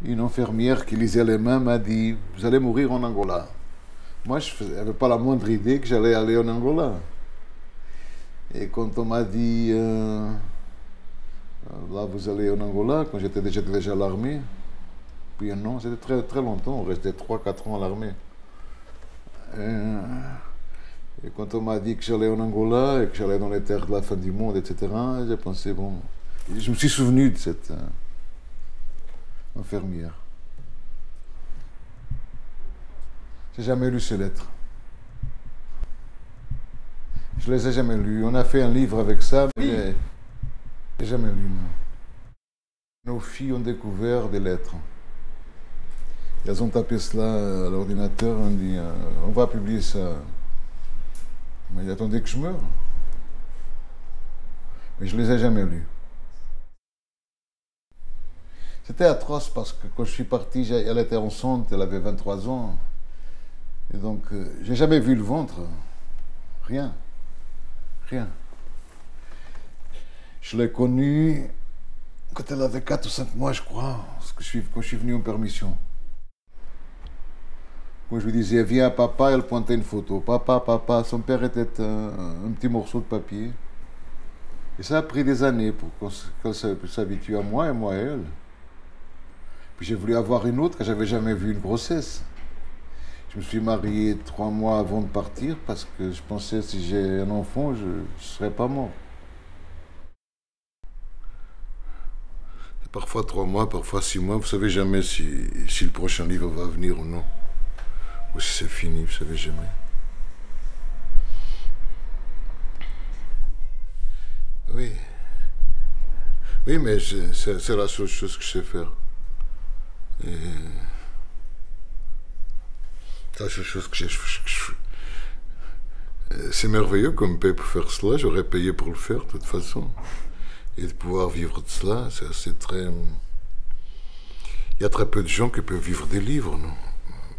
Une infirmière qui lisait les mains m'a dit, vous allez mourir en Angola. Moi, je n'avais pas la moindre idée que j'allais aller en Angola. Et quand on m'a dit, là, vous allez en Angola, quand j'étais déjà à l'armée, puis non, c'était très, très longtemps, on restait 3 4 ans à l'armée. Et quand on m'a dit que j'allais en Angola et que j'allais dans les terres de la fin du monde, etc., j'ai pensé, bon, je me suis souvenu de cette infirmière. J'ai jamais lu ces lettres. Je les ai jamais lues. On a fait un livre avec ça, mais j'ai jamais lu, non. Nos filles ont découvert des lettres. Elles ont tapé cela à l'ordinateur, on dit, on va publier ça. Mais attendez que je meure. Mais je les ai jamais lues. C'était atroce parce que quand je suis parti, elle était enceinte, elle avait 23 ans. Et donc, j'ai jamais vu le ventre. Rien. Rien. Je l'ai connue quand elle avait 4 ou 5 mois, je crois, quand je suis venu en permission. Quand je lui disais, viens papa, elle pointait une photo. Papa, papa, son père était un petit morceau de papier. Et ça a pris des années pour qu'elle s'habitue à moi et moi à elle. Puis j'ai voulu avoir une autre, car j'avais jamais vu une grossesse. Je me suis marié 3 mois avant de partir parce que je pensais que si j'ai un enfant, je ne serais pas mort. Parfois 3 mois, parfois 6 mois, vous savez jamais si le prochain livre va venir ou non. Ou si c'est fini, vous savez jamais. Oui. Oui, mais c'est la seule chose que je sais faire. Et c'est la seule chose que je fais. C'est merveilleux qu'on me paye pour faire cela. J'aurais payé pour le faire, de toute façon. Et de pouvoir vivre de cela, c'est très... Il y a très peu de gens qui peuvent vivre des livres, non?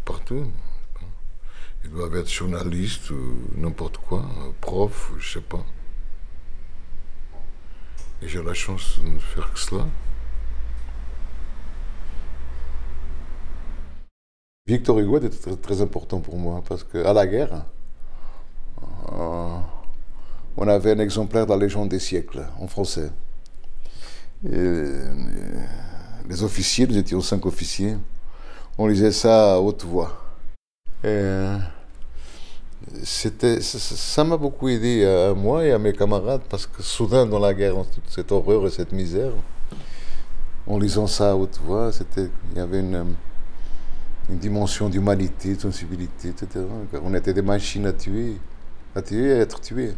Partout. Ils doivent être journalistes ou n'importe quoi, prof, je sais pas. Et j'ai la chance de ne faire que cela. Victor Hugo était très, très important pour moi parce qu'à la guerre, on avait un exemplaire de la Légende des siècles en français. Et les officiers, nous étions 5 officiers, on lisait ça à haute voix. Et ça m'a beaucoup aidé à moi et à mes camarades parce que soudain dans la guerre, toute cette horreur et cette misère, en lisant ça à haute voix, il y avait une dimension d'humanité, de sensibilité, etc. On était des machines à tuer et à être tués.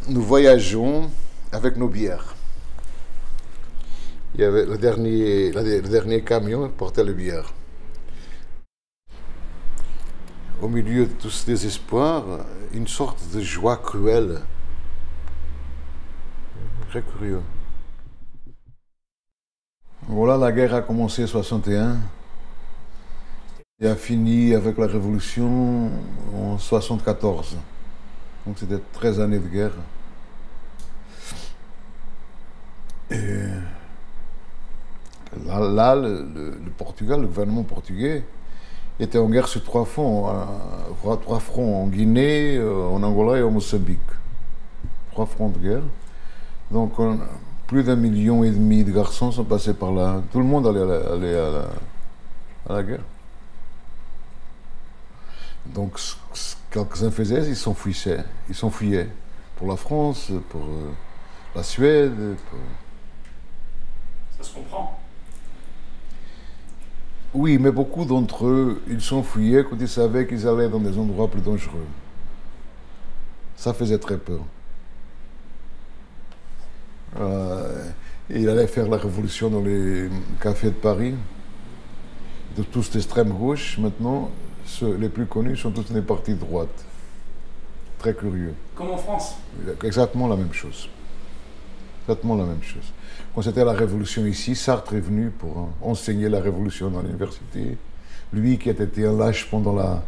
Nous voyageons avec nos bières. Il y avait le dernier camion portait les bières. Au milieu de tout ce désespoir, une sorte de joie cruelle. Très curieux. Voilà, la guerre a commencé en 61 et a fini avec la révolution en 74. Donc c'était 13 années de guerre. Et là le Portugal, le gouvernement portugais, était en guerre sur 3 fronts. 3 fronts en Guinée, en Angola et au Mozambique. 3 fronts de guerre. Donc plus d'1,5 million de garçons sont passés par là. Tout le monde allait à la guerre. Donc quelques-uns faisaient, ils s'enfuyaient. Pour la France, pour la Suède. Ça se comprend. Oui, mais beaucoup d'entre eux, ils s'enfuyaient quand ils savaient qu'ils allaient dans des endroits plus dangereux. Ça faisait très peur. Il allait faire la révolution dans les cafés de Paris, de tous d'extrême gauche. Maintenant, les plus connus sont tous des partis de droite. Très curieux. Comme en France. Exactement la même chose. Exactement la même chose. Quand c'était la révolution ici, Sartre est venu pour enseigner la révolution dans l'université. Lui qui a été un lâche pendant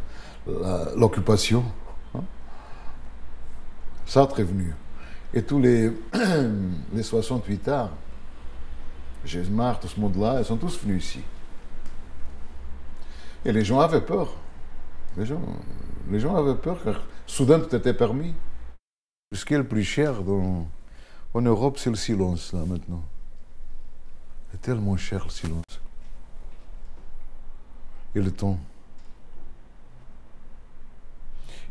l'occupation. Sartre est venu. Et tous les 68 arts, J'ai marre de ce monde-là, ils sont tous venus ici. Et les gens avaient peur. Les gens, les gens avaient peur car soudain tout était permis. Ce qui est le plus cher en Europe, c'est le silence, là, maintenant. C'est tellement cher, le silence. Et le temps.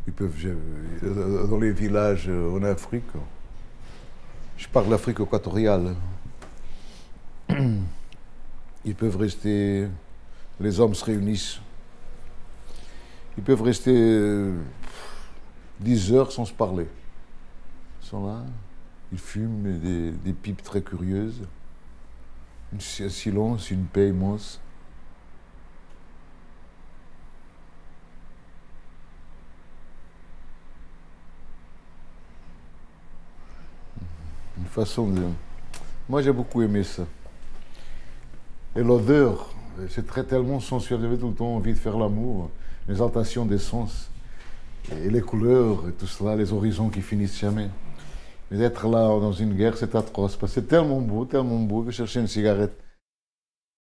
Ils peuvent, dans les villages en Afrique, je parle de l'Afrique équatoriale, ils peuvent rester, les hommes se réunissent, ils peuvent rester 10 heures sans se parler. Ils sont là, ils fument des pipes très curieuses, un silence, une paix immense. Une façon de... Moi, j'ai beaucoup aimé ça. Et l'odeur, c'est très tellement sensuel. J'avais tout le temps envie de faire l'amour, l'exaltation des sens, et les couleurs, et tout cela, les horizons qui finissent jamais. Mais d'être là dans une guerre, c'est atroce. Parce que c'est tellement beau que chercher une cigarette.